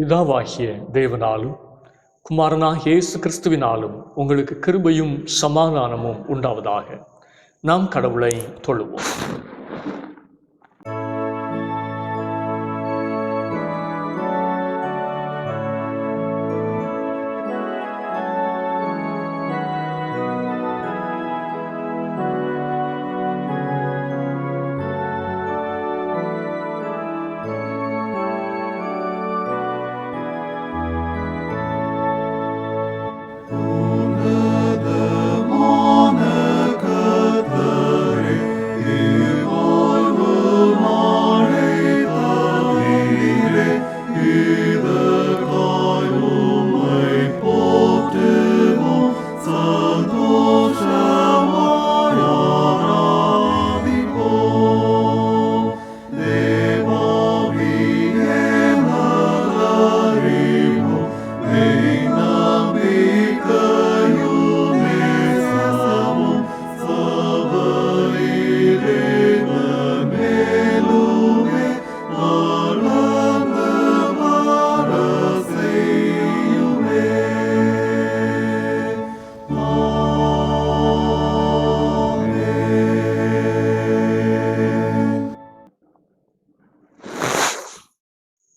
பிதாவாகிய தேவனாலும் குமாரனாகிய இயேசு கிறிஸ்துவினாலும் உங்களுக்கு கிருபையும் சமாதானமும் உண்டாவதாக. நாம் கடவுளை தொழுவோம்.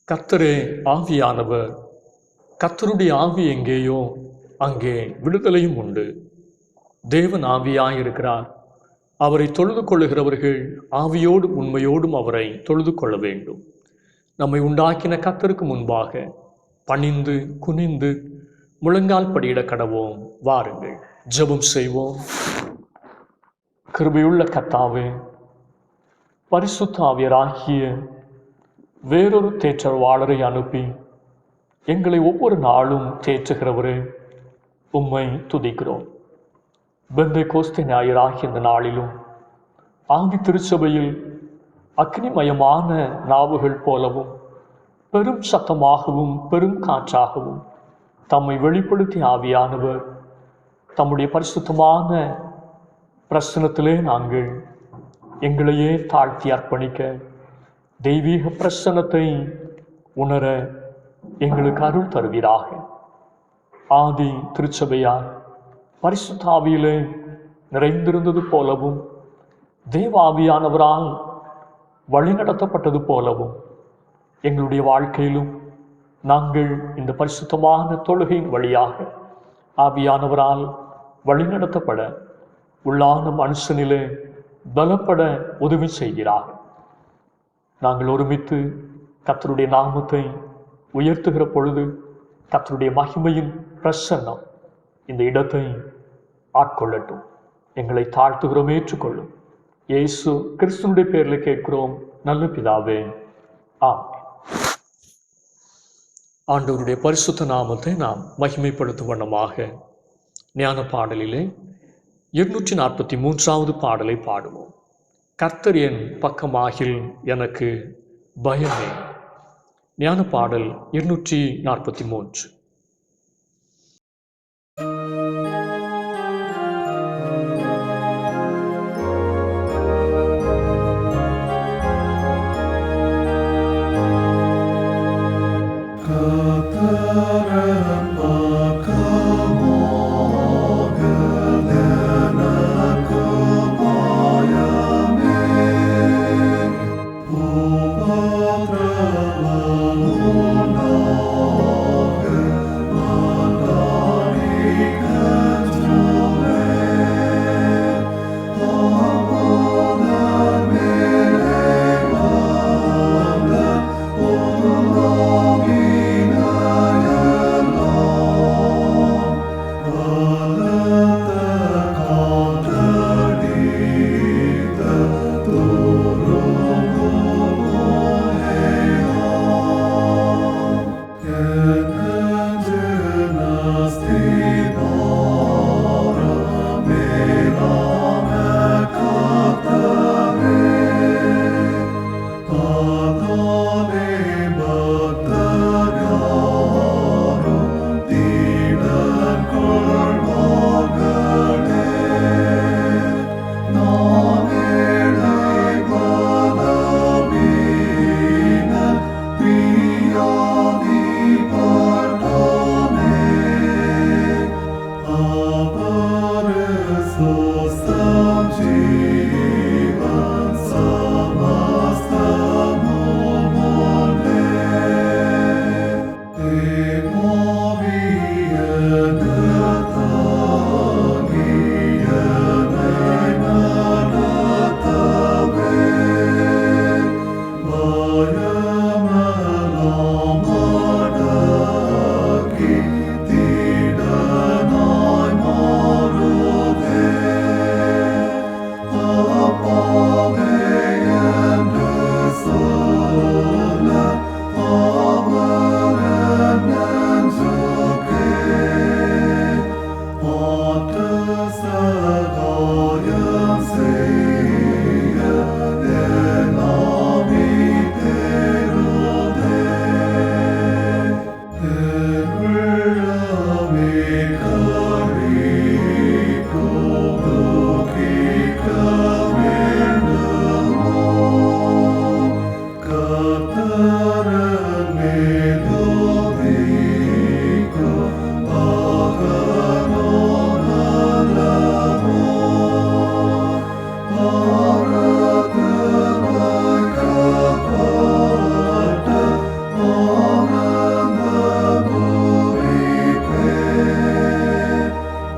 கர்த்தரே ஆவியானவர். கர்த்தருடைய ஆவி எங்கேயோ அங்கே விடுதலையும் உண்டு. தேவன் ஆவியாயிருக்கிறார். அவரை தொழுது கொள்ளுகிறவர்கள் ஆவியோடும் உண்மையோடும் அவரை தொழுது கொள்ள வேண்டும். நம்மை உண்டாக்கின கர்த்தருக்கு முன்பாக பணிந்து குனிந்து முழங்கால் படியிட கடவோம். வாருங்கள், ஜெபம் செய்வோம். கிருபையுள்ள கர்த்தாவே, பரிசுத்த ஆவியராகிய வேறொரு தேற்றவாளரை அனுப்பி எங்களை ஒவ்வொரு நாளும் தேற்றுகிறவரே, உம்மை துதிக்கிறோம். பெந்தேகோஸ்தே ஞாயிறாகிய இந்த நாளிலும் ஆதி திருச்சபையில் அக்னிமயமான நாவுகள் போலவும் பெரும் சத்தமாகவும் பெரும் காற்றாகவும் தம்மை வெளிப்படுத்தி ஆவியானவர் தம்முடைய பரிசுத்தமான பிரசனத்திலே நாங்கள் எங்களையே தாழ்த்தி அர்ப்பணிக்க தெய்வீக பிரசன்னத்தை உணர எங்களுக்கு அருள் தருவீராக. ஆதி திருச்சபையார் பரிசுத்த ஆவியிலே நிறைந்திருந்தது போலவும் தேவாவியானவரால் வழிநடத்தப்பட்டது போலவும் எங்களுடைய வாழ்க்கையிலும் நாங்கள் இந்த பரிசுத்தமான தொழுகையின் வழியாக ஆவியானவரால் வழிநடத்தப்பட உள்ளான மனுஷனிலே பலப்பட உதவி செய்கிறார். நாங்கள் ஒருமித்து கர்த்தருடைய நாமத்தை உயர்த்துகிற பொழுது கர்த்தருடைய மகிமையின் பிரசன்னம் இந்த இடத்தை ஆட்கொள்ளட்டும். எங்களை தாழ்த்துகிறோம், ஏற்றுக்கொள்ளும். இயேசு கிறிஸ்துவினுடைய பேரில் கேட்கிறோம் நல்ல பிதாவே, ஆமென். ஆண்டவருடைய பரிசுத்த நாமத்தை நாம் மகிமைப்படுத்தும் வண்ணமாக ஞான பாடலிலே 243வது பாடலை பாடுவோம். கர்த்தர் என் பக்கமாகில் எனக்கு பயமே. ஞான பாடல் 243. Oh,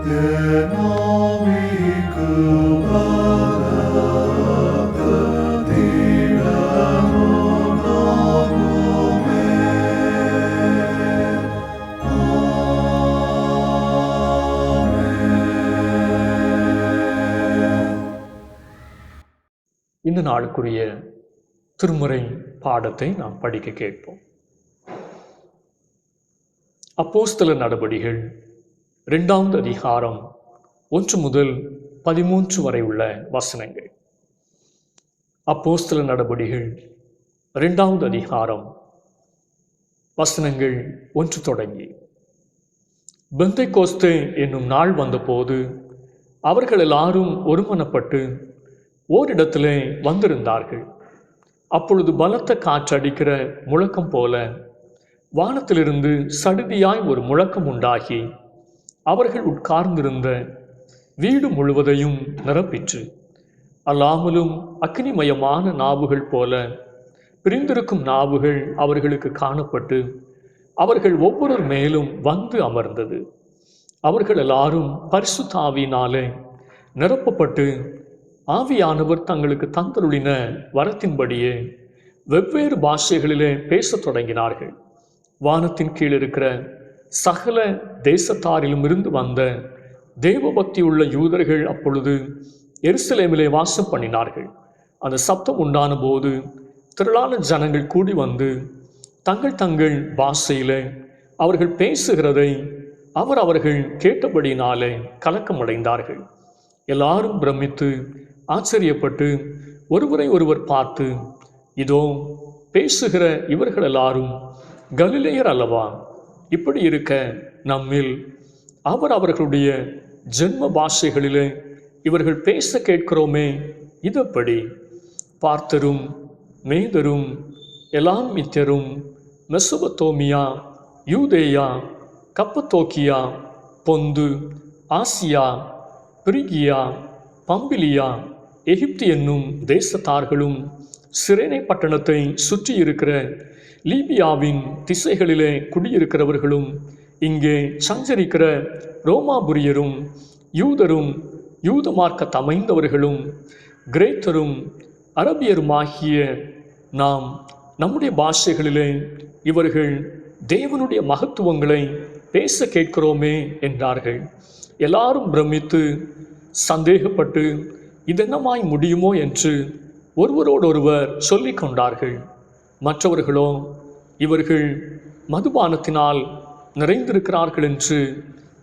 இந்த நாளுக்குரிய திருமுறை பாடத்தை நாம் படிக்க கேட்போம். அப்போஸ்தலர் நடபடிகள் 2வது அதிகாரம் 1 முதல் 13 வரை உள்ள வசனங்கள். அப்போஸ்தலர் நடபடிகள் 2வது அதிகாரம் வசனங்கள் 1 தொடங்கி. பெந்தைக்கோஸ்தே என்னும் நாள் வந்தபோது அவர்கள் எல்லாரும் ஒருமனப்பட்டு ஓரிடத்திலே வந்திருந்தார்கள். அப்பொழுது பலத்த காற்றடிக்கிற முழக்கம் போல வானத்திலிருந்து சடுதியாய் ஒரு முழக்கம் உண்டாகி அவர்கள் உட்கார்ந்திருந்த வீடு முழுவதையும் நிரப்பிற்று. அல்லாமலும் அக்னிமயமான நாவுகள் போல பிரிந்திருக்கும் நாவுகள் அவர்களுக்கு காணப்பட்டு அவர்கள் ஒவ்வொருவர் மேலும் வந்து அமர்ந்தது. அவர்கள் எல்லாரும் பரிசுத்த ஆவியினாலே நிரப்பப்பட்டு ஆவியானவர் தங்களுக்கு தந்தருளின வரத்தின்படியே வெவ்வேறு பாஷைகளிலே பேசத் தொடங்கினார்கள். வானத்தின் கீழ் இருக்கிற சகல தேசத்தாரிலும் இருந்து வந்த தேவபக்தி உள்ள யூதர்கள் அப்பொழுது எருசலேமிலே வாசம் பண்ணினார்கள். அந்த சப்தம் உண்டான போது திரளான ஜனங்கள் கூடி வந்து தங்கள் தங்கள் பாஷையிலே அவர்கள் பேசுகிறதை அவர்கள் கேட்டபடினாலே கலக்கமடைந்தார்கள். எல்லாரும் பிரமித்து ஆச்சரியப்பட்டு ஒருவரை ஒருவர் பார்த்து, இதோ பேசுகிற இவர்கள் எல்லாரும் கலிலேயர் அல்லவா? இப்படி இருக்க நம்மில் அவர்களுடைய ஜென்ம பாஷைகளிலே இவர்கள் பேச கேட்கிறோமே, இதப்படி? பார்த்தரும் மேதரும் எலாமித்தியரும் மெசொபொத்தோமியா, யூதேயா, கப்பத்தோக்கியா, பொந்து, ஆசியா, பிரிகியா, பம்பிலியா, எகிப்து என்னும் தேசத்தார்களும் சிரேனை பட்டணத்தை சுற்றி இருக்கிற லீபியாவின் திசைகளிலே குடியிருக்கிறவர்களும் இங்கே சஞ்சரிக்கிற ரோமாபுரியரும் யூதரும் யூத மார்க்க தமைந்தவர்களும் கிரேத்தரும் அரபியருமாகிய நாம் நம்முடைய பாஷைகளிலே இவர்கள் தேவனுடைய மகத்துவங்களை பேச கேட்கிறோமே என்றார்கள். எல்லாரும் பிரமித்து சந்தேகப்பட்டு இதென்னமாய் முடியுமோ என்று ஒருவரோடொருவர் சொல்லிக் கொண்டார்கள். மற்றவர்களோ இவர்கள் மதுபானத்தினால் நிறைந்திருக்கிறார்கள் என்று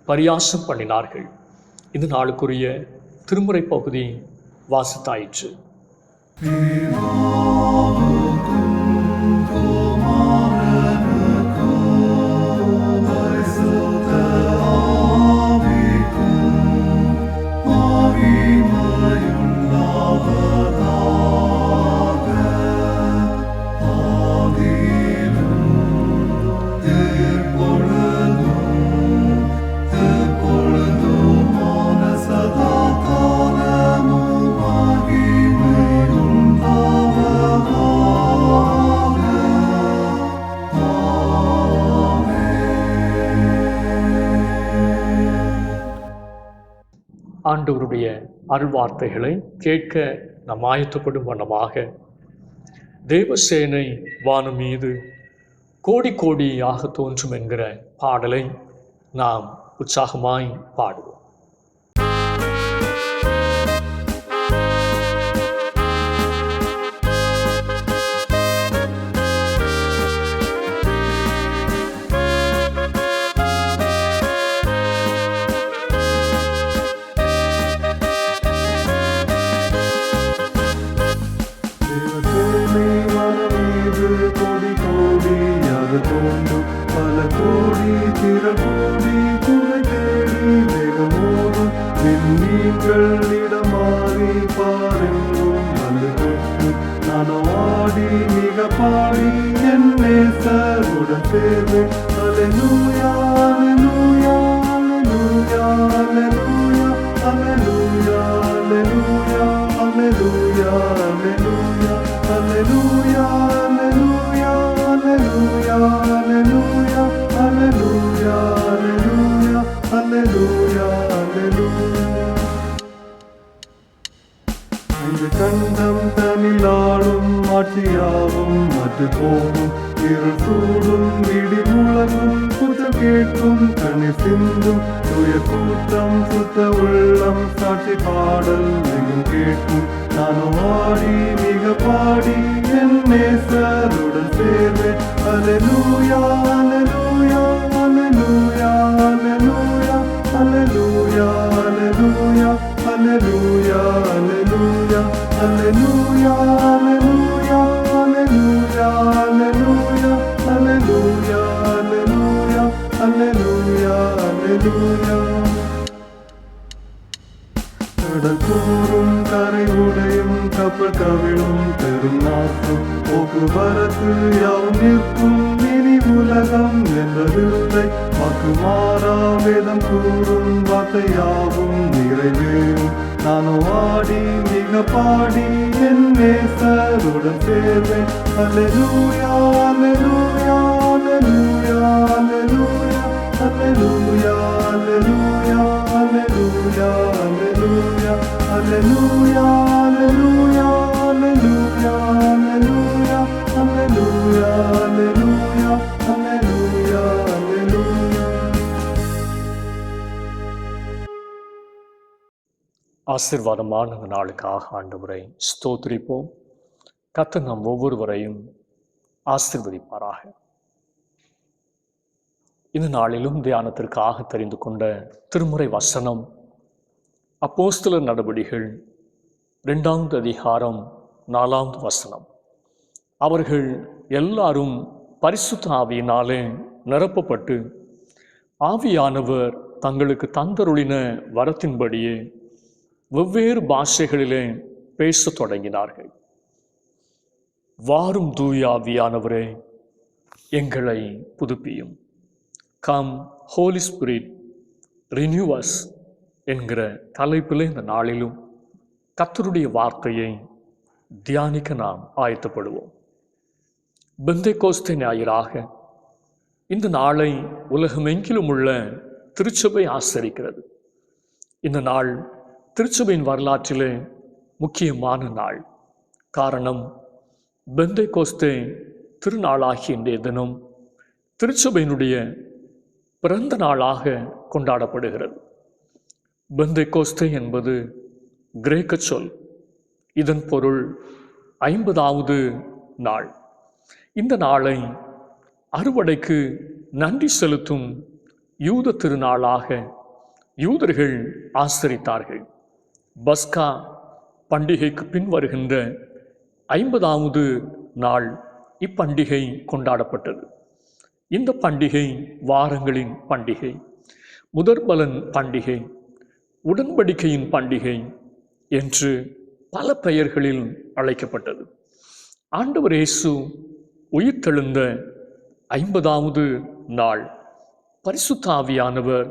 பரியாசம் பண்ணினார்கள். இந்த நாளுக்குரிய திருமுறை பகுதி வாசித்தாயிற்று. ஆண்டவருடைய அருள்வார்த்தைகளை கேட்க நாம் ஆயத்தப்படும் வண்ணமாக தேவசேனை வானம் மீது கோடி கோடியாக தோன்றும் என்கிற பாடலை நாம் உற்சாகமாய் பாடுவோம். பல கோடி திரகோடி துணை தேடி வேகமோடு விண்மீன்கள் இடமாறி பாருங்கும் வந்து கொண்டு நானாடி மிக பாடி என் நேசருடன் சேர்ந்து அல்லேலூயா அல்லேலூயா அல்லேலூயா அல்லேலூயா அல்லேலூயா அல்லேலூயா அல்லேலூயா அல்லேலூயா அல்லேலூயா அல்லேலூயா Alleluia, alleluia, alleluia, alleluia, alleluia, ஆட்சியாவும் மற்ற போகும் இருள் சூடும் இடி முழங்கும் குற்றம் கேட்கும் கண்ணீர் சிந்தும் தூய கூட்டம் சுத்த உள்ளம் சாட்சி பாடல் எங்கும் கேட்கும் நானும் ஆடி மிக பாடி என் நேசருடன் சேர்வேன். அல்லேலூயா அல்லேலூயா அல்லேலூயா அல்லேலூயா அல்லேலூயா அல்லேலூயா அல்லேலூயா அல்லேலூயா அல்லேலூயா அல்லேலூயா அல்லேலூயா அல்லேலூயா அல்லேலூயா அல்லேலூயா அல்லேலூயா அல்லேலூயா. கடல் கூறும் கரை உடையும் கப்பல் கவிழும் பெரும் நாட்டும் போக்குவரத்து யாவும் நிற்கும் இனி உலகம் என்பதில்லை. வாக்கு மாறா வேதம் கூறும் வார்த்தை யாவும் நிறைவேறும். நானோ ஆடி மிக பாடி என் நேசருடன் சேர்வேன். அல்லேலூயா அல்லேலூயா அல்லேலூயா அல்லேலூயா அல்லேலூயா அல்லேலூயா அல்லேலூயா அல்லேலூயா அல்லேலூயா அல்லேலூயா அல்லேலூயா அல்லேலூயா அல்லேலூயா அல்லேலூயா அல்லேலூயா அல்லேலூயா. ஆசீர்வாதமான இந்த நாளுக்காக ஆண்டவரை ஸ்தோத்திரிப்போம். கர்த்தர் நம் ஒவ்வொருவரையும் ஆசீர்வதிப்பாராக. இந்த நாளிலும் தியானத்திற்காக தெரிந்து கொண்ட திருமுறை வசனம் அப்போஸ்தலர் நடபடிகள் 2வது அதிகாரம் 4வது வசனம். அவர்கள் எல்லாரும் பரிசுத்த ஆவியினாலே நிரப்பப்பட்டு ஆவியானவர் தங்களுக்கு தந்தருளின வரத்தின்படியே வெவ்வேறு பாஷைகளிலே பேசத் தொடங்கினார்கள். வாரும் தூய ஆவியானவரே, எங்களை புதுப்பியும். Come holy spirit renew us என்கிற தலைப்பில் இந்த நாளிலும் கர்த்தருடைய வார்த்தையை தியானிக்க நாம் ஆயத்தப்படுவோம். பெந்தேகோஸ்தே ஞாயிறாக இந்த நாளை உலகமெங்கிலும் உள்ள திருச்சபை ஆசரிக்கிறது. இந்த நாள் திருச்சபையின் வரலாற்றிலே முக்கியமான நாள். காரணம், பெந்தேகோஸ்தே திருநாளாகிய இன்றைய தினம் திருச்சபையினுடைய பிறந்த நாளாக கொண்டாடப்படுகிறது. பெந்தேகோஸ்தே என்பது கிரேக்க சொல். இதன் பொருள் 50வது நாள். இந்த நாளை அறுவடைக்கு நன்றி செலுத்தும் யூத திருநாளாக யூதர்கள் ஆசரித்தார்கள். பஸ்கா பண்டிகைக்கு பின் வருகின்ற 50வது நாள் இப்பண்டிகை கொண்டாடப்பட்டது. இந்த பண்டிகை வாரங்களின் பண்டிகை, முதற்பலன் பண்டிகை, உடன்படிக்கையின் பண்டிகை என்று பல பெயர்களில் அழைக்கப்பட்டது. ஆண்டவர் இயேசு உயிர்த்தெழுந்த 50வது நாள் பரிசுத்த ஆவியானவர்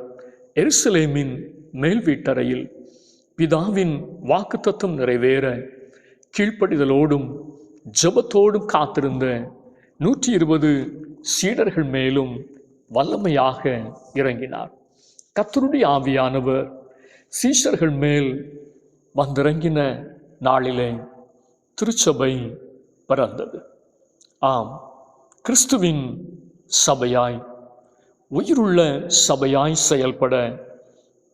எருசலேமின் மேல் வீட்டறையில் பிதாவின் வாக்குத்தத்தம் நிறைவேற கீழ்ப்படிதலோடும் ஜெபத்தோடும் காத்திருந்த 120 சீடர்கள் மேலும் வல்லமையாக இறங்கினார். கர்த்தருடைய ஆவியானவர் சீஷர்கள் மேல் வந்திறங்கின நாளிலே திருச்சபை பிறந்தது. ஆம், கிறிஸ்துவின் சபையாய், உயிருள்ள சபையாய் செயல்பட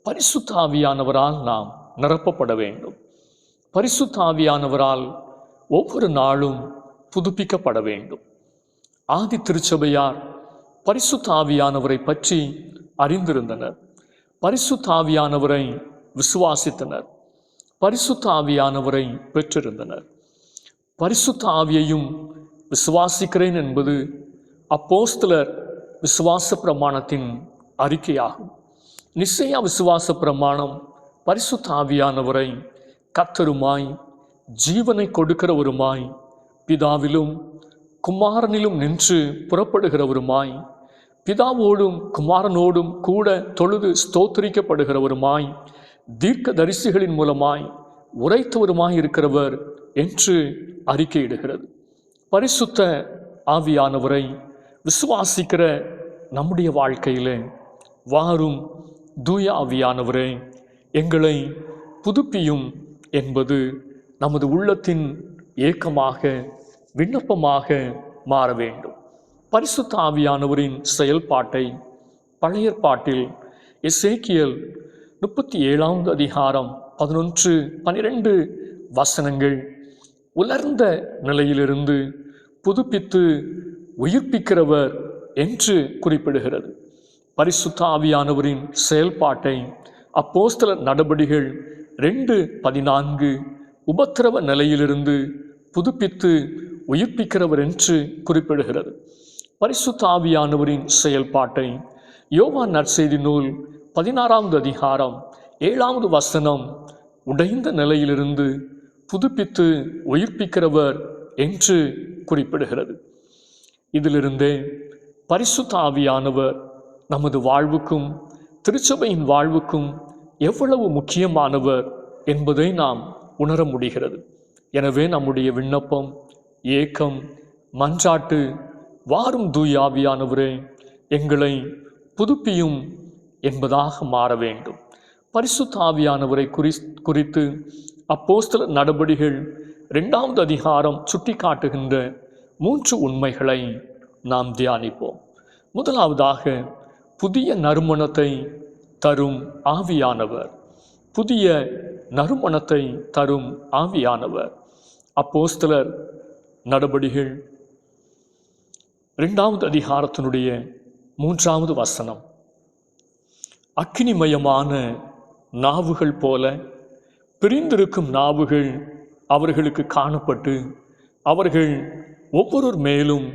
பரிசுத்த ஆவியானவரால் நாம் நிரப்பப்பட வேண்டும். பரிசுத்த ஆவியானவரால் ஒவ்வொரு நாளும் புதுப்பிக்கப்பட வேண்டும். ஆதி திருச்சபையார் பரிசுத்த ஆவியானவரை பற்றி அறிந்திருந்தனர். பரிசுத்த ஆவியானவரை விசுவாசித்தனர். பரிசுத்த ஆவியானவரை பெற்றிருந்தனர். பரிசுத்த ஆவியையும் விசுவாசிக்கிறேன் என்பது அப்போஸ்தலர் விசுவாச பிரமாணத்தின் அறிக்கையாகும். நிச்சய விசுவாச பிரமாணம் பரிசுத்த ஆவியானவரை கர்த்தருமாய், ஜீவனை கொடுக்கிறவருமாய், பிதாவிலும் குமாரனிலும் நின்று புறப்படுகிறவருமாய், பிதாவோடும் குமாரனோடும் கூட தொழுது ஸ்தோத்திரிக்கப்படுகிறவருமாய், தீர்க்க தரிசிகளின் மூலமாய் உரைத்தவருமாய் இருக்கிறவர் என்று அறிக்கையிடுகிறது. பரிசுத்த ஆவியானவரை விசுவாசிக்கிற நம்முடைய வாழ்க்கையிலே, வாரும் தூய ஆவியானவரே, எங்களை புதுப்பியும் என்பது நமது உள்ளத்தின் ஏக்கமாக, விண்ணப்பமாக மாற வேண்டும். பரிசுத்த ஆவியானவரின் செயல்பாட்டை பழைய ஏற்பாட்டில் எசேக்கியேல் 37 அதிகாரம் 11-12 வசனங்கள் உலர்ந்த நிலையிலிருந்து புதுப்பித்து உயிர்ப்பிக்கிறவர் என்று குறிப்பிடுகிறது. பரிசுத்த ஆவியானவரின் செயல்பாட்டை அப்போஸ்தலர் நடபடிகள் 2:14 உபத்திரவ நிலையிலிருந்து புதுப்பித்து உயிர்ப்பிக்கிறவர் என்று குறிப்பிடுகிறது. பரிசுத்த ஆவியானவரின் செயல்பாட்டை யோவான் நற்செய்தி நூல் 16 அதிகாரம் 7 வசனம் உடைந்த நிலையிலிருந்து புதுப்பித்து உயிர்ப்பிக்கிறவர் என்று குறிப்பிடுகிறது. இதிலிருந்தே பரிசுத்த ஆவியானவர் நமது வாழ்வுக்கும் திருச்சபையின் வாழ்வுக்கும் எவ்வளவு முக்கியமானவர் என்பதை நாம் உணர முடிகிறது. எனவே நம்முடைய விண்ணப்பம், ஏக்கம், மன்றாட்டு, வாரும் தூய ஆவியானவரே எங்களை புதுப்பியும் என்பதாக மாற வேண்டும். பரிசுத்த ஆவியானவரை குறித்து அப்போஸ்தலர் நடபடிகள் 2 அதிகாரம் சுட்டி காட்டுகின்ற 3 உண்மைகளை நாம் தியானிப்போம். முதலாவதாக, புதிய நறுமணத்தை தரும் ஆவியானவர். புதிய நறுமணத்தை தரும் ஆவியானவர். அப்போஸ்தலர் நடபடிகள் 2 அதிகாரத்தினுடைய 3 வசனம், அக்கினிமயமான நாவுகள் போல பிரிந்திருக்கும் நாவுகள் அவர்களுக்கு காணப்பட்டு அவர்கள் ஒவ்வொருவர் மேலும்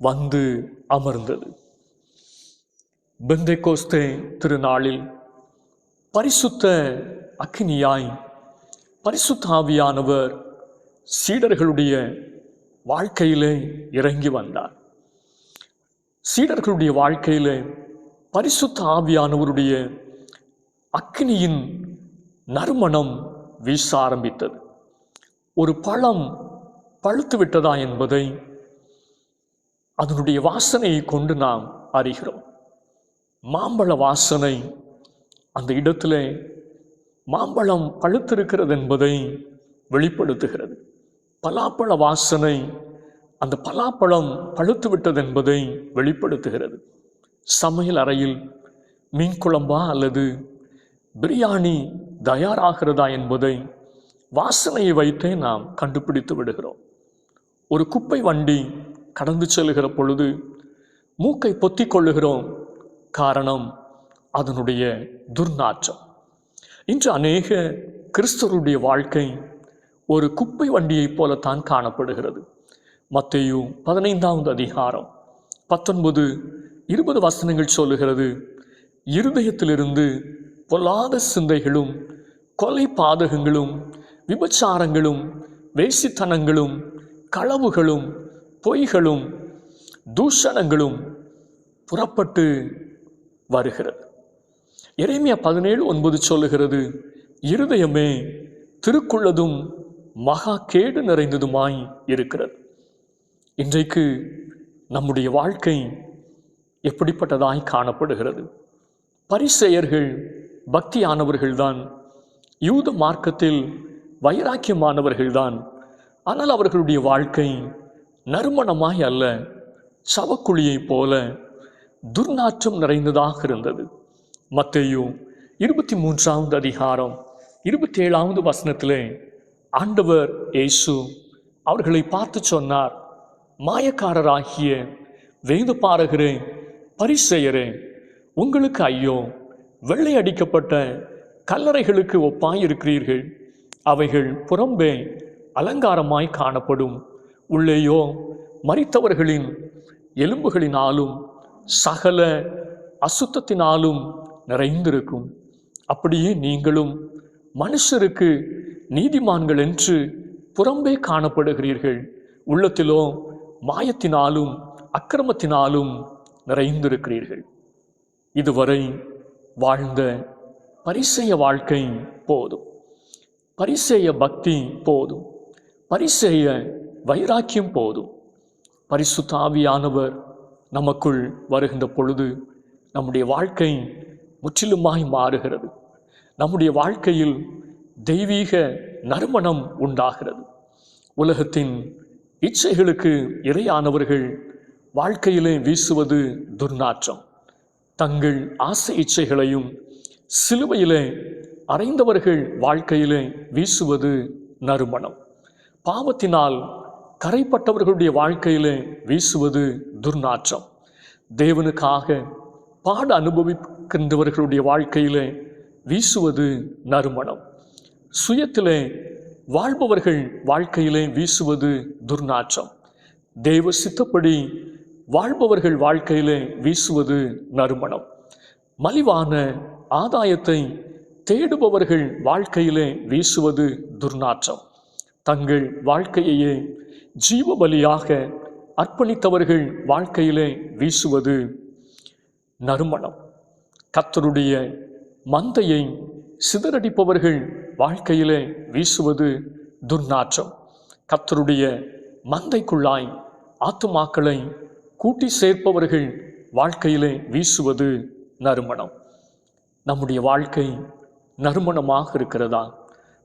வந்து அமர்ந்தது. பெந்தெகோஸ்தே திருநாளில் பரிசுத்த அக்கினியாய் பரிசுத்த ஆவியானவர் சீடர்களுடைய வாழ்க்கையிலே இறங்கி வந்தார். சீடர்களுடைய வாழ்க்கையிலே பரிசுத்த ஆவியானவருடைய அக்கினியின் நறுமணம் வீச ஆரம்பித்தது. ஒரு பழம் பழுத்து விட்டதா என்பதை அதனுடைய வாசனையை கொண்டு நாம் அறிகிறோம். மாம்பழ வாசனை அந்த இடத்திலே மாம்பழம் பழுத்திருக்கிறது என்பதை வெளிப்படுத்துகிறது. பலாப்பழ வாசனை அந்த பலாப்பழம் பழுத்து விட்டது என்பதை வெளிப்படுத்துகிறது. சமையல் அறையில் மீன் குழம்பா அல்லது பிரியாணி தயாராகிறதா என்பதை வாசனையை வைத்தே நாம் கண்டுபிடித்து விடுகிறோம். ஒரு குப்பை வண்டி கடந்து செல்கிற பொழுது மூக்கை பொத்திக் கொள்ளுகிறோம். காரணம் அதனுடைய துர்நாற்றம். இன்று அநேக கிறிஸ்தவருடைய வாழ்க்கை ஒரு குப்பை வண்டியைப் போலத்தான் காணப்படுகிறது. மத்தேயு 15 அதிகாரம் 19-20 வசனங்கள் சொல்லுகிறது, இருதயத்திலிருந்து பொல்லாத சிந்தைகளும் கொலை பாதகங்களும் விபச்சாரங்களும் வேசித்தனங்களும் களவுகளும் பொய்களும் தூஷணங்களும் புறப்பட்டு வருகிறது. எரேமியா 17:9 சொல்லுகிறது, இருதயமே திருக்குள்ளதும் மகா கேடு நிறைந்ததுமாய் இருக்கிறது. இன்றைக்கு நம்முடைய வாழ்க்கை எப்படிப்பட்டதாய் காணப்படுகிறது? பரிசேயர்கள் பக்தியானவர்கள்தான், யூத மார்க்கத்தில் வைராக்கியமானவர்கள்தான். ஆனால் அவர்களுடைய வாழ்க்கை நறுமணமாய் அல்ல, சவக்குழியைப் போல துர்நாற்றம் நிறைந்ததாக இருந்தது. மத்தேயு 23 அதிகாரம் 27 வசனத்திலே ஆண்டவர் இயேசு அவர்களை பார்த்து சொன்னார், மாயக்காரராகிய வேதபாரகரே, பரிசேயரே, உங்களுக்கு ஐயோ! வெள்ளை அடிக்கப்பட்ட கல்லறைகளுக்கு ஒப்பாயிருக்கிறீர்கள். அவைகள் புறம்பே அலங்காரமாய் காணப்படும், உள்ளேயோ மரித்தவர்களின் எலும்புகளினாலும் சகல அசுத்தத்தினாலும் நிறைந்திருக்கும். அப்படியே நீங்களும் மனுஷருக்கு நீதிமான்கள் என்று புறம்பே காணப்படுகிறீர்கள், உள்ளத்திலோ மாயத்தினாலும் அக்கிரமத்தினாலும் நிறைந்திருக்கிறீர்கள். இதுவரை வாழ்ந்த பரிசேய வாழ்க்கை போதும், பரிசேய பக்தி போதும், பரிசேய வைராக்கியம் போதும். பரிசுத்த ஆவியானவர் நமக்குள் வருகின்ற பொழுது நம்முடைய வாழ்க்கை முற்றிலுமாய் மாறுகிறது. நம்முடைய வாழ்க்கையில் தெய்வீக நறுமணம் உண்டாகிறது. உலகத்தின் இச்சைகளுக்கு இரையானவர்கள் வாழ்க்கையிலே வீசுவது துர்நாற்றம். தங்கள் ஆசை இச்சைகளையும் சிலுவையிலே அறைந்தவர்கள் வாழ்க்கையிலே வீசுவது நறுமணம். பாவத்தினால் கரைப்பட்டவர்களுடைய வாழ்க்கையிலே வீசுவது துர்நாற்றம். தேவனுக்காக பாட அனுபவிக்கின்றவர்களுடைய வாழ்க்கையிலே வீசுவது நறுமணம். சுயத்திலே வாழ்பவர்கள் வாழ்க்கையிலே வீசுவது துர்நாற்றம். தேவ சித்தப்படி வாழ்பவர்கள் வாழ்க்கையிலே வீசுவது நறுமணம். மலிவான ஆதாயத்தை தேடுபவர்கள் வாழ்க்கையிலே வீசுவது துர்நாற்றம். தங்கள் வாழ்க்கையையே ஜீவ பலியாக அர்ப்பணித்தவர்கள் வாழ்க்கையிலே வீசுவது நறுமணம். கர்த்தருடைய மந்தையை சிதறடிப்பவர்கள் வாழ்க்கையிலே வீசுவது துர்நாற்றம். கர்த்தருடைய மந்தைக்குள்ளாய் ஆத்துமாக்களை கூட்டி சேர்ப்பவர்கள் வாழ்க்கையிலே வீசுவது நறுமணம். நம்முடைய வாழ்க்கை நறுமணமாக இருக்கிறதா,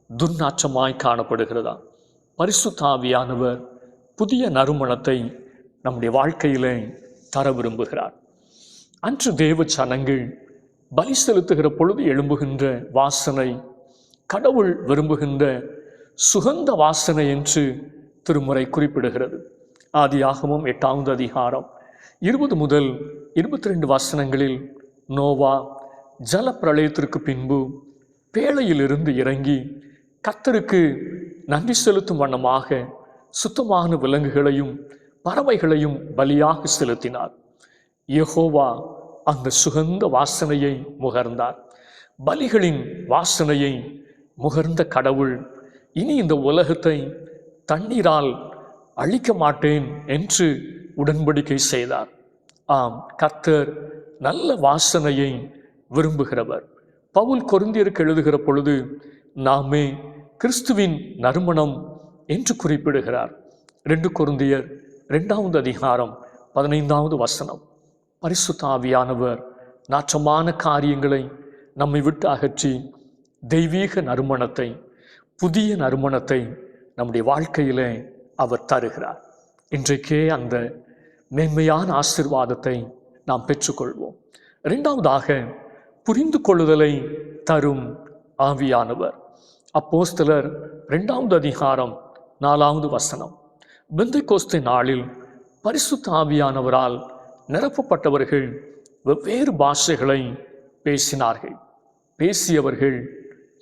துர்நாற்றமாய் காணப்படுகிறதா? பரிசுத்த ஆவியானவர் புதிய நறுமணத்தை நம்முடைய வாழ்க்கையிலே தர விரும்புகிறார். அன்று தேவ ஜனங்கள் பலி செலுத்துகிற பொழுது எழும்புகின்ற வாசனை கடவுள் விரும்புகின்ற சுகந்த வாசனை என்று திருமுறை குறிப்பிடுகிறது. ஆதியாகமம் 8வது அதிகாரம் 20 முதல் 22 வசனங்களில் நோவா ஜல பிரளயத்திற்கு பின்பு பேழையிலிருந்து இறங்கி கர்த்தருக்கு நன்றி செலுத்தும் வண்ணமாக சுத்தமான விலங்குகளையும் பறவைகளையும் பலியாக செலுத்தினார். யெகோவா அந்த சுகந்த வாசனையை முகர்ந்தார். பலிகளின் வாசனையை முகர்ந்த கடவுள் இனி இந்த உலகத்தை தண்ணீரால் அழிக்க மாட்டேன் என்று உடன்படிக்கை செய்தார். ஆம், கர்த்தர் நல்ல வாசனையை விரும்புகிறவர். பவுல் கொரிந்தியருக்கு எழுதுகிற பொழுது நாமே கிறிஸ்துவின் நறுமணம் என்று குறிப்பிடுகிறார். 2 கொரிந்தியர் 2வது அதிகாரம் 15வது வசனம். பரிசுத்த ஆவியானவர் நாற்றமான காரியங்களை நம்மை விட்டு அகற்றி தெய்வீக நறுமணத்தை, புதிய நறுமணத்தை நம்முடைய வாழ்க்கையிலே அவர் தருகிறார். இன்றைக்கே அந்த மேன்மையான ஆசீர்வாதத்தை நாம் பெற்றுக்கொள்வோம். 2வதாக புரிந்து கொள்ளுதலை தரும் ஆவியானவர். அப்போஸ்தலர் 2வது அதிகாரம் 4வது வசனம். பெந்தெகோஸ்தே நாளில் பரிசுத்த ஆவியானவரால் நிரப்பப்பட்டவர்கள் வெவ்வேறு பாஷைகளை பேசினார்கள். பேசியவர்கள்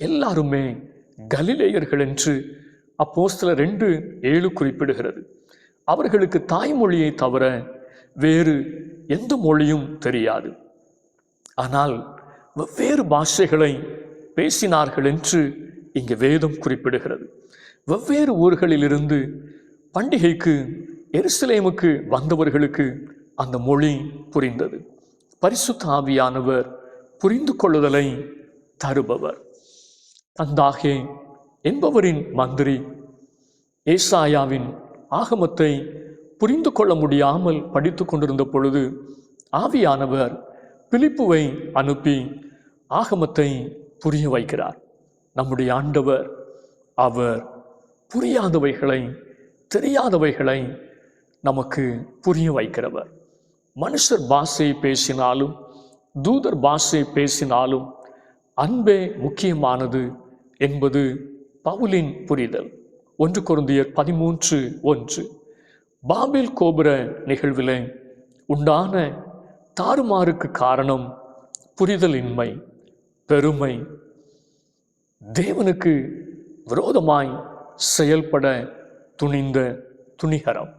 எல்லாருமே கலிலேயர்கள் என்று அப்போஸ்தலர் 2:7 குறிப்பிடுகிறது. அவர்களுக்கு தாய்மொழியை தவிர வேறு எந்த மொழியும் தெரியாது. ஆனால் வெவ்வேறு பாஷைகளை பேசினார்கள் என்று இங்கு வேதம் குறிப்பிடுகிறது. வெவ்வேறு ஊர்களிலிருந்து பண்டிகைக்கு எருசலேமுக்கு வந்தவர்களுக்கு அந்த மொழி புரிந்தது. பரிசுத்த ஆவியானவர் புரிந்து கொள்ளுதலை தருபவர். தந்தாகே என்பவரின் மந்திரி ஏசாயாவின் ஆகமத்தை புரிந்து கொள்ள முடியாமல் படித்து கொண்டிருந்த பொழுது ஆவியானவர் பிலிப்புவை அனுப்பி ஆகமத்தை புரிய வைக்கிறார். நம்முடைய ஆண்டவர் அவர் புரியாதவைகளை, தெரியாதவைகளை நமக்கு புரிய வைக்கிறவர். மனுஷர் பாஷை பேசினாலும் தூதர் பாஷை பேசினாலும் அன்பே முக்கியமானது என்பது பவுலின் புரிதல். 1 கொரிந்தியர் 13:1. பாபேல் கோபுர நிகழ்விலே உண்டான தாறுமாறுக்கு காரணம் புரிதலின்மை, பெருமை, தேவனுக்கு விரோதமாய் செயல்பட துணிந்த துணிகரம்.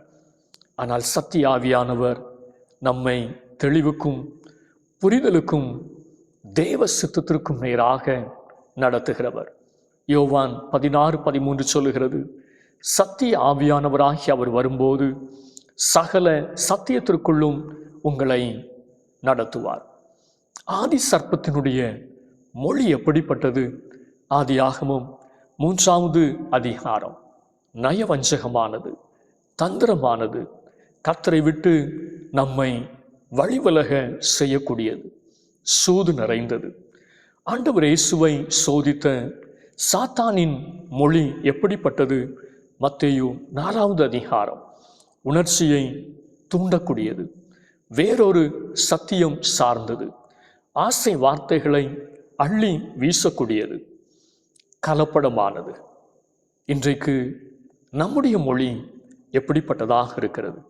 ஆனால் சத்திய ஆவியானவர் நம்மை தெளிவுக்கும் புரிதலுக்கும் தேவ சித்தத்திற்கும் நேராக நடத்துகிறவர். யோவான் 16:13 சொல்லுகிறது, சத்திய ஆவியானவராகி அவர் வரும்போது சகல சத்தியத்திற்குள்ளும் உங்களை நடத்துவார். ஆதி சர்ப்பத்தினுடைய மொழி எப்படிப்பட்டது? ஆதியாகமம் 3வது அதிகாரம் நயவஞ்சகமானது, தந்திரமானது, கர்த்தரை விட்டு நம்மை வழிவிலக செய்யக்கூடியது, சூது நிறைந்தது. ஆண்டவர் இயேசுவை சோதித்த சாத்தானின் மொழி எப்படிப்பட்டது? மத்தேயு 4வது அதிகாரம் உணர்ச்சியை தூண்டக்கூடியது, வேறொரு சத்தியம் சார்ந்தது, ஆசை வார்த்தைகளை அள்ளி வீசக்கூடியது, கலப்படமானது. இன்றைக்கு நம்முடைய மொழி எப்படிப்பட்டதாக இருக்கிறது?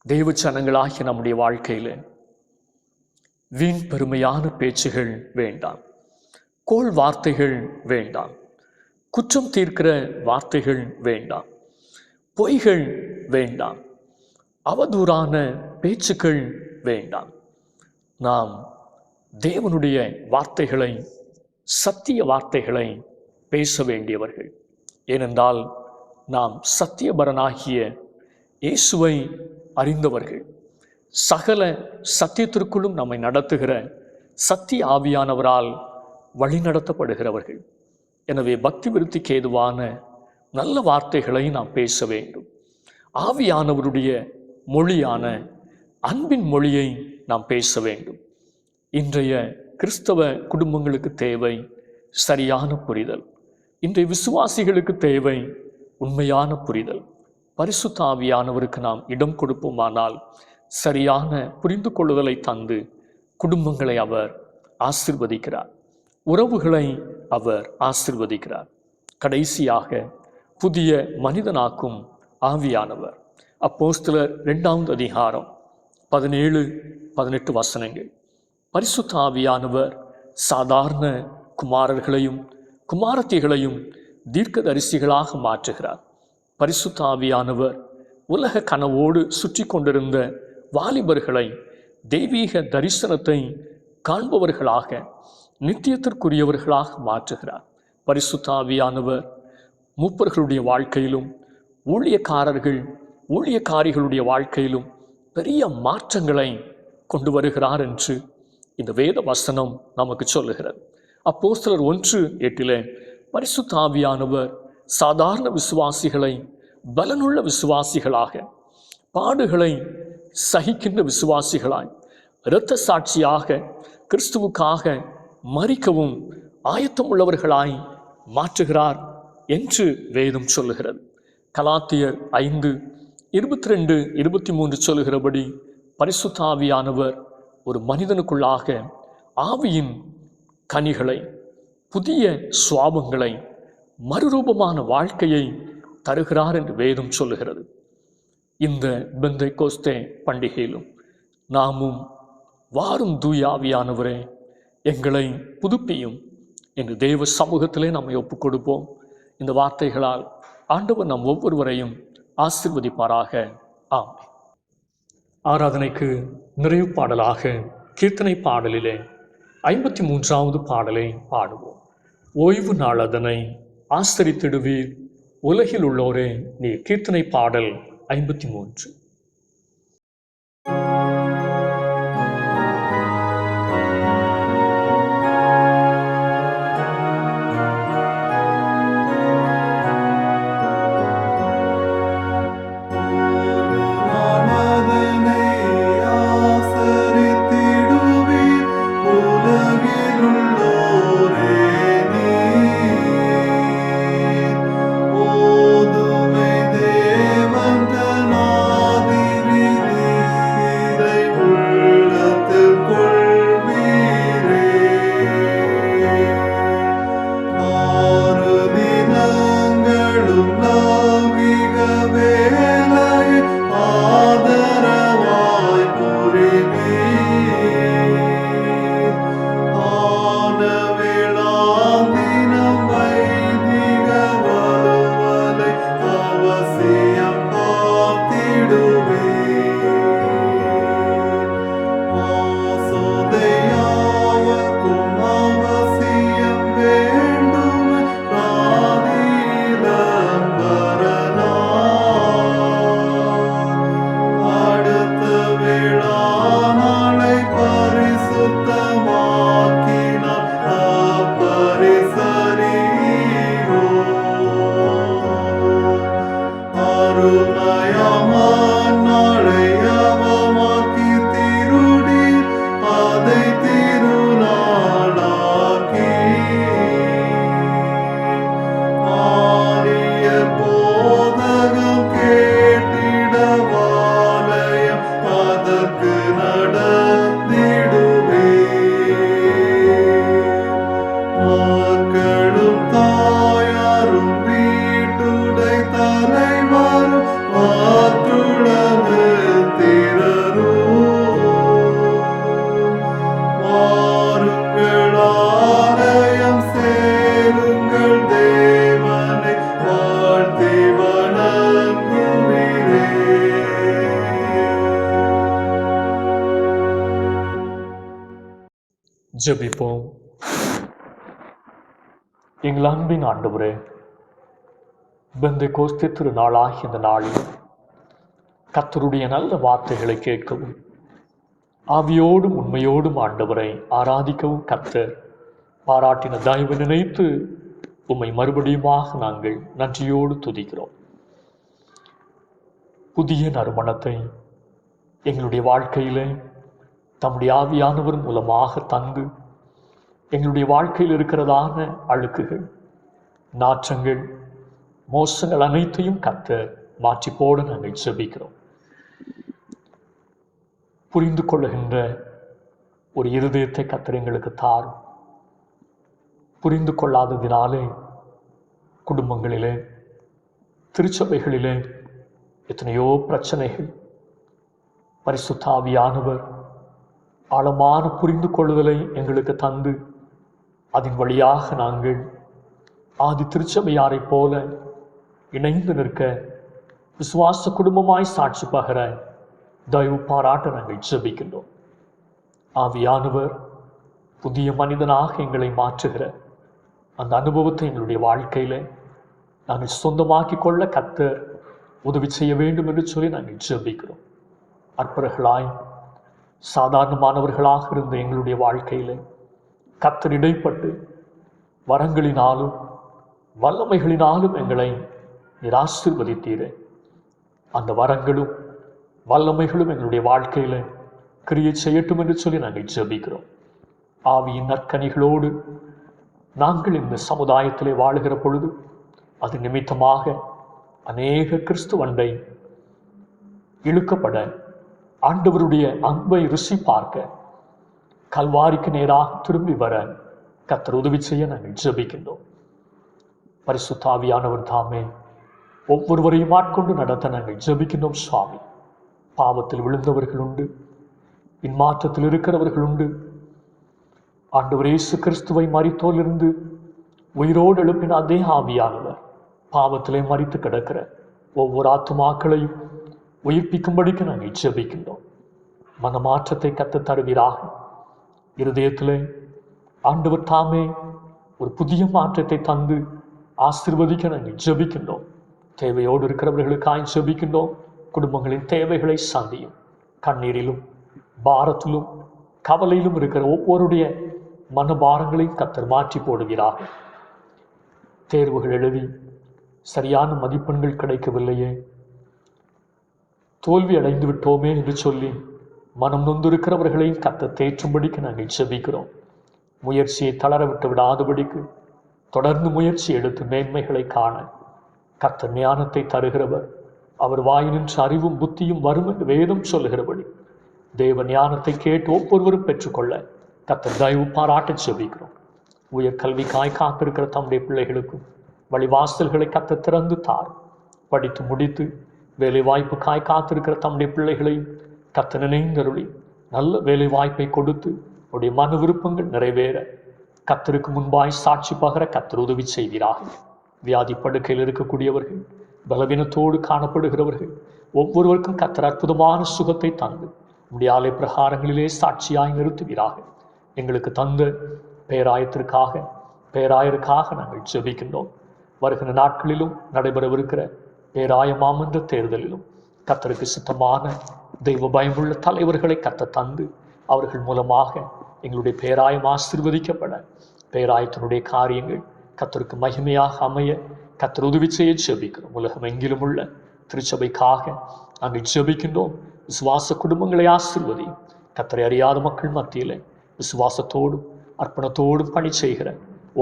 தெய்வ ஜனங்களாகிய நம்முடைய வாழ்க்கையில வீண் பெருமையான பேச்சுகள் வேண்டாம், கோள் வார்த்தைகள் வேண்டாம், குற்றம் தீர்க்கிற வார்த்தைகள் வேண்டாம், பொய்கள் வேண்டாம், அவதூறான பேச்சுக்கள் வேண்டாம். நாம் தேவனுடைய வார்த்தைகளை, சத்திய வார்த்தைகளை பேச வேண்டியவர்கள். ஏனென்றால் நாம் சத்தியபரனாகிய இயேசுவை அறிந்தவர்கள், சகல சத்தியத்திற்குள்ளும் நம்மை நடத்துகிற சத்திய ஆவியானவரால் வழிநடத்தப்படுகிறவர்கள். எனவே பக்தி விருத்திக்கு ஏதுவான நல்ல வார்த்தைகளை நாம் பேச வேண்டும். ஆவியானவருடைய மொழியான அன்பின் மொழியை நாம் பேச வேண்டும். இன்றைய கிறிஸ்தவ குடும்பங்களுக்கு தேவை சரியான புரிதல். இன்றைய விசுவாசிகளுக்கு தேவை உண்மையான புரிதல். பரிசுத்த ஆவியானவருக்கு நாம் இடம் கொடுப்போமானால் சரியான புரிந்து கொள்ளுதலை தந்து குடும்பங்களை அவர் ஆசீர்வதிக்கிறார், உறவுகளை அவர் ஆசீர்வதிக்கிறார். கடைசியாக புதிய மனிதனாக்கும் ஆவியானவர். அப்போஸ்தலர் 2ஆம் அதிகாரம் 17-18 வசனங்கள். பரிசுத்த ஆவியானவர் சாதாரண குமாரர்களையும் குமாரத்திகளையும் தீர்க்கதரிசிகளாக மாற்றுகிறார். பரிசுத்த ஆவியானவர் உலக கனவோடு சுற்றி கொண்டிருந்த வாலிபர்களை தெய்வீக தரிசனத்தை காண்பவர்களாக, நித்தியத்திற்குரியவர்களாக மாற்றுகிறார். பரிசுத்த ஆவியானவர் மூப்பர்களுடைய வாழ்க்கையிலும் ஊழியக்காரிகளுடைய வாழ்க்கையிலும் பெரிய மாற்றங்களை கொண்டு வருகிறார் என்று இந்த வேத வசனம் நமக்கு சொல்லுகிறது. அப்போஸ்தலர் 1:8 பரிசுத்த ஆவியானவர் சாதாரண விசுவாசிகளை பலனுள்ள விசுவாசிகளாக, பாடுகளை சகிக்கின்ற விசுவாசிகளாய், இரத்த சாட்சியாக கிறிஸ்துவுக்காக மரிக்கவும் ஆயத்தம் உள்ளவர்களாய் மாற்றுகிறார் என்று வேதம் சொல்லுகிறது. கலாத்தியர் 5:22-23 சொல்லுகிறபடி பரிசுத்த ஆவியானவர் ஒரு மனிதனுக்குள்ளாக ஆவியின் கனிகளை, புதிய சுவாபங்களை, மறுரூபமான வாழ்க்கையை தருகிறார் என்று வேதம் சொல்லுகிறது. இந்த பெந்தைக்கோஸ்தே பண்டிகையிலும் நாமும் வாரும் தூய ஆவியானவரே எங்களை புதுப்பியும் என்று தேவ சமூகத்திலே நம்மை ஒப்புக் கொடுப்போம். இந்த வார்த்தைகளால் ஆண்டவர் நம் ஒவ்வொருவரையும் ஆசீர்வதிப்பாராக. ஆமென். ஆராதனைக்கு நிறைவு பாடலாக கீர்த்தனை பாடலிலே 53வது பாடலை பாடுவோம். ஓய்வு நாள் அதனை ஆசரித்திடுவீர் உலகில் உள்ளோரே நீ. கீர்த்தனை பாடல் 53. ஓதுமை தேவன் தன் ஜெபிப்போம். எங்கள் அன்பின் ஆண்டவரே, பெந்தெகோஸ்தே திருநாளாகிய இந்த நாளில் கர்த்தருடைய நல்ல வார்த்தைகளை கேட்கவும் ஆவியோடும் உண்மையோடும் ஆண்டவரை ஆராதிக்கவும் கர்த்தர் பாராட்டின தயவு நினைத்து உம்மை மறுபடியுமாக நாங்கள் நன்றியோடு துதிக்கிறோம். புதிய நறுமணத்தை எங்களுடைய வாழ்க்கையிலே தம்முடைய ஆவியானவர் மூலமாக தந்து எங்களுடைய வாழ்க்கையில் இருக்கிறதான அழுக்குகள், நாற்றங்கள், மோசங்கள் அனைத்தையும் கர்த்தர் மாற்றி போட நாங்கள் ஜெபிக்கிறோம். புரிந்து கொள்ளுகின்ற ஒரு இருதயத்தை கர்த்தர் எங்களுக்கு தாரும். புரிந்து கொள்ளாததினாலே குடும்பங்களிலே, திருச்சபைகளிலே எத்தனையோ பிரச்சனைகள். பரிசுத்த ஆவியானவர் ஆழமான புரிந்து கொள்ளுதலை எங்களுக்கு தந்து அதன் வழியாக நாங்கள் ஆதி திருச்சபையாரை போல இணைந்து நிற்க விசுவாச குடும்பமாய் சாட்சி பகர தயவு பாராட்ட நாங்கள் ஜெபிக்கின்றோம். ஆவியானவர் புதிய மனிதனாக எங்களை மாற்றுகிற அந்த அனுபவத்தை எங்களுடைய வாழ்க்கையில நாங்கள் சொந்தமாக்கி கொள்ள கர்த்தர் உதவி செய்ய வேண்டும் என்று சொல்லி நாங்கள் ஜெபிக்கிறோம். அற்பர்களாய் சாதாரணமானவர்களாக இருந்த எங்களுடைய வாழ்க்கையில கர்த்தர் இடைப்பட்டு வரங்களினாலும் வல்லமைகளினாலும் எங்களை நீர் ஆசீர்வதித்தீரே. அந்த வரங்களும் வல்லமைகளும் எங்களுடைய வாழ்க்கையில கிரியை செய்யட்டும் என்று சொல்லி நாங்கள் ஜெபிக்கிறோம். ஆவியின் நற்கனிகளோடு நாங்கள் இந்த சமுதாயத்திலே வாழுகிற பொழுது அது நிமித்தமாக அநேக கிறிஸ்துவண்டை இழுக்கப்பட, ஆண்டவருடைய அன்பை ருசி பார்க்க, கல்வாரிக்கு நேராக திரும்பி வர கர்த்தர் உதவி செய்ய நாங்கள் ஜெபிக்கின்றோம். பரிசுத்த ஆவியானவர் தாமே ஒவ்வொருவரையும் ஆட்கொண்டு நடத்த நாங்கள் ஜெபிக்கின்றோம். சுவாமி, பாவத்தில் விழுந்தவர்கள் உண்டு, இன்மாற்றத்தில் இருக்கிறவர்கள் உண்டு. ஆண்டவர் இயேசு கிறிஸ்துவை மரித்தோரிலிருந்து உயிரோடு எழுப்பின அதே ஆவியானவர் பாவத்திலே மரித்து கிடக்கிற ஒவ்வொரு ஆத்துமாக்களையும் உயிர்ப்பிக்கும்படிக்கு நாங்கள் ஜெபிக்கின்றோம். மனமாற்றத்தை கற்றுத் தருவீராக. இருதயத்திலே ஆண்டவர் தாமே ஒரு புதிய மாற்றத்தை தந்து ஆசீர்வதிக்க நாங்கள் ஜெபிக்கின்றோம். தேவையோடு இருக்கிறவர்களுக்காய் ஜெபிக்கின்றோம். குடும்பங்களின் தேவைகளை சந்தியும். கண்ணீரிலும் பாரத்திலும் கவலையிலும் இருக்கிற ஒவ்வொருடைய மனபாரங்களையும் கர்த்தர் மாற்றி போடுகிறார். தேர்வுகள் எழுதி சரியான மதிப்பெண்கள் கிடைக்கவில்லையே, தோல்வி அடைந்து விட்டோமே என்று சொல்லி மனம் நொந்திருக்கிறவர்களையும் கர்த்தர் தேற்றும்படிக்கு நாங்கள் ஜெபிக்கிறோம். முயற்சியை தளர விட்டு விடாதபடிக்கு தொடர்ந்து முயற்சி எடுத்து மேன்மைகளை காண கர்த்தர் ஞானத்தை தருகிறவர். அவர் வாயினின்று அறிவும் புத்தியும் வரும் என்று வேதம் சொல்லுகிறபடி தேவ ஞானத்தை கேட்டு ஒவ்வொருவரும் பெற்றுக்கொள்ள கர்த்தர் தயவு பாராட்ட ஜெபிக்கிறோம். உயர் கல்விக்காய் காத்திருக்கிற தம்முடைய பிள்ளைகளுக்கும் வழிவாசல்களை கர்த்தர் திறந்து தார். படித்து முடித்து வேலை வாய்ப்புக்காய் காத்திருக்கிற தம்முடைய பிள்ளைகளையும் கர்த்தர் நினைந்தருளி நல்ல வேலை வாய்ப்பை கொடுத்து அவருடைய மன விருப்பங்கள் நிறைவேற கர்த்தருக்கு முன்பாய் சாட்சி பகர கர்த்தர் உதவி செய்வீராக. வியாதி படுக்கையில் இருக்கக்கூடியவர்கள், பலவீனத்தோடு காணப்படுகிறவர்கள் ஒவ்வொருவருக்கும் கர்த்தர் அற்புதமான சுகத்தை தந்து நம்முடைய ஆலய பிரகாரங்களிலே சாட்சியாய் நிறுத்துவீராக. எங்களுக்கு தந்த பேராயருக்காக நாங்கள் ஜெபிக்கின்றோம். வருகிற நாட்களிலும் நடைபெறவிருக்கிற பேராய மாமன்ற தேர்தலிலும் கர்த்தருக்கு சித்தமான தெய்வ பயமுள்ள தலைவர்களை கர்த்தர் தந்து அவர்கள் மூலமாக எங்களுடைய பேராயம் ஆசீர்வதிக்கப்பட, பேராயத்தினுடைய காரியங்கள் கர்த்தருக்கு மகிமையாக அமைய கர்த்தர் உதவி செய்ய ஜெபிக்கிறோம். உலகம் எங்கிலும் உள்ள திருச்சபைக்காக நாங்கள் ஜெபிக்கின்றோம். விசுவாச குடும்பங்களை ஆசீர்வதியும். கர்த்தரை அறியாத மக்கள் மத்தியிலே விசுவாசத்தோடும் அர்ப்பணத்தோடும் பணி செய்கிற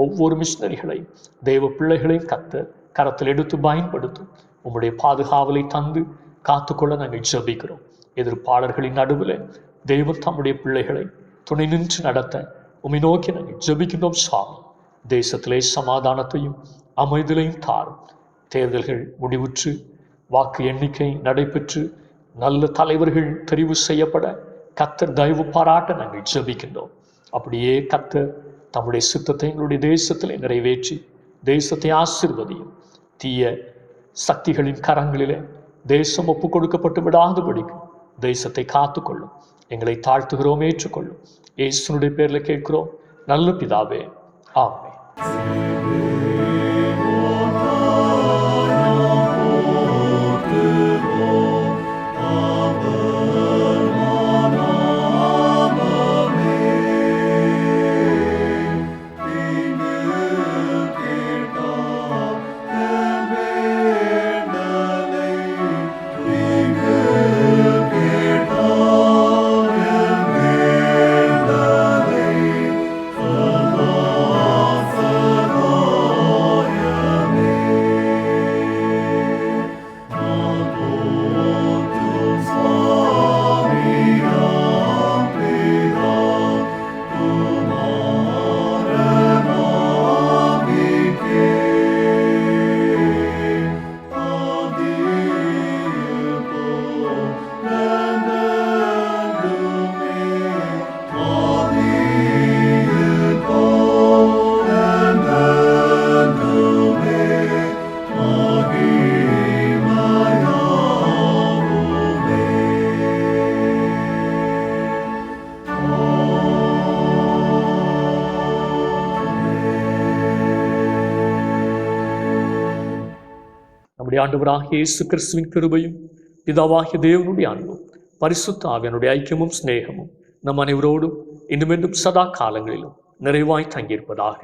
ஒவ்வொரு மிஷனரிகளையும் தேவ பிள்ளைகளையும் கர்த்தர் கரத்தில் எடுத்து பயன்படுத்தும். உம்முடைய பாதுகாவலை தந்து காத்துக்கொள்ள நாங்கள் ஜெபிக்கிறோம். எதிர்ப்பாளர்களின் நடுவில் தெய்வம் தம்முடைய பிள்ளைகளை துணை நின்று நடத்த உம்மை நோக்கி நாங்கள் ஜெபிக்கின்றோம். சுவாமி, தேசத்திலே சமாதானத்தையும் அமைதலையும் தாரும். தேர்தல்கள் முடிவுற்று வாக்கு எண்ணிக்கை நடைபெற்று நல்ல தலைவர்கள் தெரிவு செய்யப்பட கர்த்தர் தயவு பாராட்ட நாங்கள் ஜெபிக்கின்றோம். அப்படியே கர்த்தர் தம்முடைய சித்தத்தை எங்களுடைய தேசத்திலே நிறைவேற்றி தேசத்தை ஆசீர்வதியும். தீய சக்திகளின் கரங்களிலே தேசம் ஒப்பு கொடுக்கப்பட்டு விடாதபடிக்கு தேசத்தை காத்துக்கொள்ளும். எங்களை தாழ்த்துகிறோம், ஏற்றுக்கொள்ளும். இயேசுனுடைய பேரில் கேட்கிறோம் நல்ல பிதாவே, ஆமென். நம்முடைய ஆண்டவராகிய இயேசு கிறிஸ்துவின் கிருபையும் பிதாவாகிய தேவனுடைய அன்பும் பரிசுத்த ஆவியானுடைய ஐக்கியமும் சிநேகமும் நம் அனைவரோடும் இன்னுமென்றும் சதா காலங்களிலும் நிறைவாய் தங்கியிருப்பதாக.